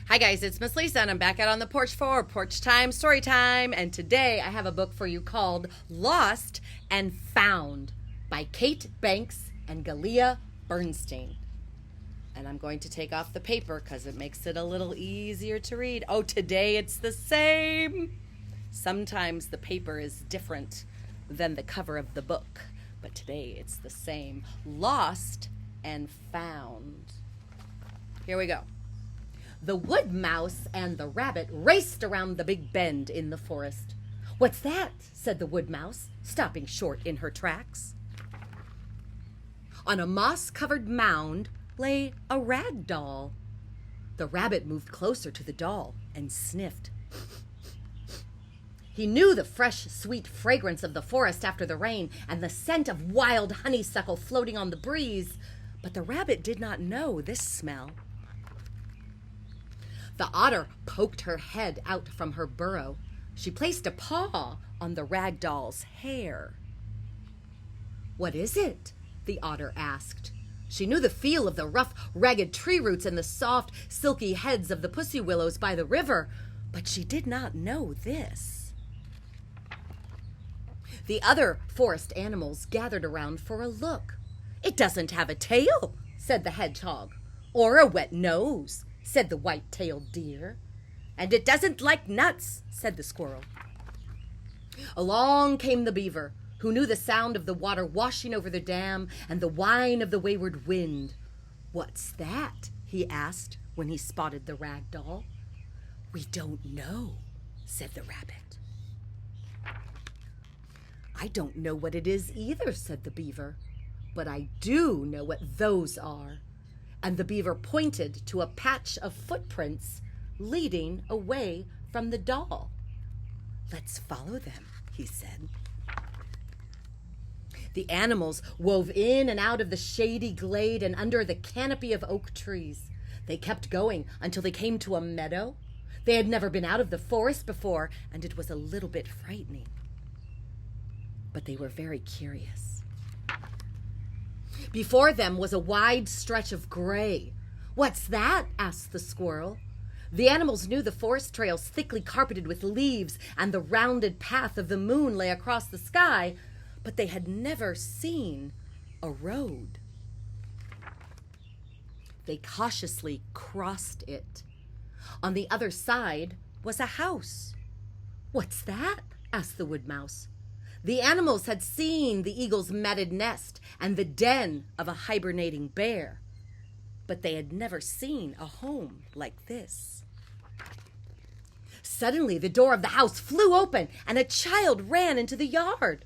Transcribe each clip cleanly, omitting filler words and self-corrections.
Hi guys, it's Miss Lisa and I'm back out on the porch for Porch Time, Story Time, and today I have a book for you called Lost and Found by Kate Banks and Galia Bernstein. And I'm going to take off the paper because it makes it a little easier to read. Oh, today it's the same. Sometimes the paper is different than the cover of the book, but today it's the same. Lost and Found. Here we go. The wood mouse and the rabbit raced around the big bend in the forest. "What's that?" said the wood mouse, stopping short in her tracks. On a moss-covered mound lay a rag doll. The rabbit moved closer to the doll and sniffed. He knew the fresh, sweet fragrance of the forest after the rain and the scent of wild honeysuckle floating on the breeze, but the rabbit did not know this smell. The otter poked her head out from her burrow. She placed a paw on the rag doll's hair. "What is it?" the otter asked. She knew the feel of the rough, ragged tree roots and the soft, silky heads of the pussy willows by the river, but she did not know this. The other forest animals gathered around for a look. "It doesn't have a tail," said the hedgehog. "Or a wet nose," said the white-tailed deer. "And it doesn't like nuts," said the squirrel. Along came the beaver, who knew the sound of the water washing over the dam and the whine of the wayward wind. "What's that?" he asked when he spotted the rag doll. "We don't know," said the rabbit. "I don't know what it is either," said the beaver, "but I do know what those are." And the beaver pointed to a patch of footprints leading away from the doll. "Let's follow them," he said. The animals wove in and out of the shady glade and under the canopy of oak trees. They kept going until they came to a meadow. They had never been out of the forest before, and it was a little bit frightening. But they were very curious. Before them was a wide stretch of gray. "What's that?" asked the squirrel. The animals knew the forest trails thickly carpeted with leaves and the rounded path of the moon lay across the sky, but they had never seen a road. They cautiously crossed it. On the other side was a house. "What's that?" asked the wood mouse. The animals had seen the eagle's matted nest and the den of a hibernating bear, but they had never seen a home like this. Suddenly, the door of the house flew open and a child ran into the yard.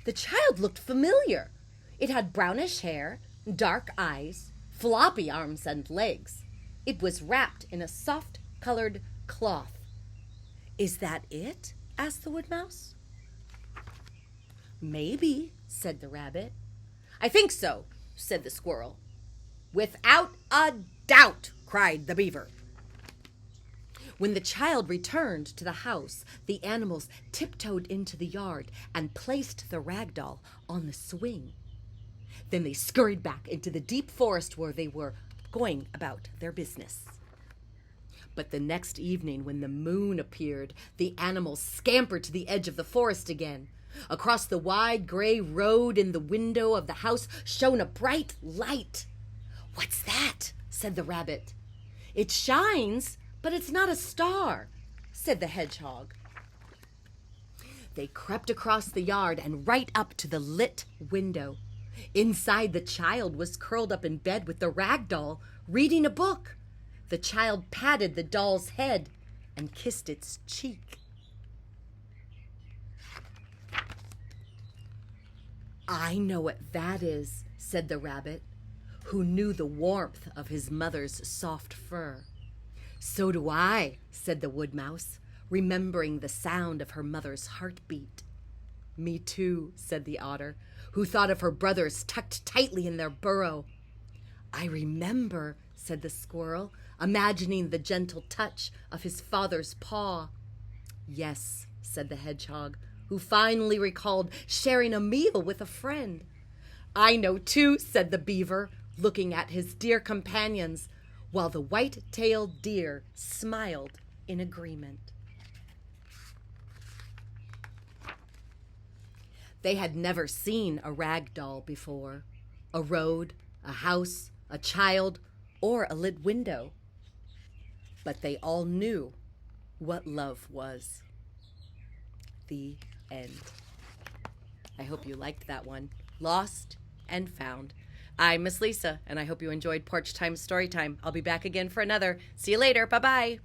The child looked familiar. It had brownish hair, dark eyes, floppy arms and legs. It was wrapped in a soft-colored cloth. "Is that it?" asked the wood mouse. "Maybe," said the rabbit. "I think so," said the squirrel. "Without a doubt," cried the beaver. When the child returned to the house, the animals tiptoed into the yard and placed the rag doll on the swing. Then they scurried back into the deep forest where they were going about their business. But the next evening, when the moon appeared, the animals scampered to the edge of the forest again. Across the wide gray road in the window of the house shone a bright light. "What's that?" said the rabbit. "It shines, but it's not a star," said the hedgehog. They crept across the yard and right up to the lit window. Inside, the child was curled up in bed with the rag doll, reading a book. The child patted the doll's head and kissed its cheek. "I know what that is," said the rabbit, who knew the warmth of his mother's soft fur. "So do I," said the wood mouse, remembering the sound of her mother's heartbeat. "Me too," said the otter, who thought of her brothers tucked tightly in their burrow. "I remember," said the squirrel, imagining the gentle touch of his father's paw. "Yes," said the hedgehog, who finally recalled sharing a meal with a friend. "I know too," said the beaver, looking at his dear companions. while the white-tailed deer smiled in agreement. They had never seen a rag doll before, a road, a house, a child, or a lit window. But they all knew what love was. The end. I hope you liked that one. Lost and Found. I'm Miss Lisa, and I hope you enjoyed Porch Time Story Time. I'll be back again for another. See you later. Bye-bye.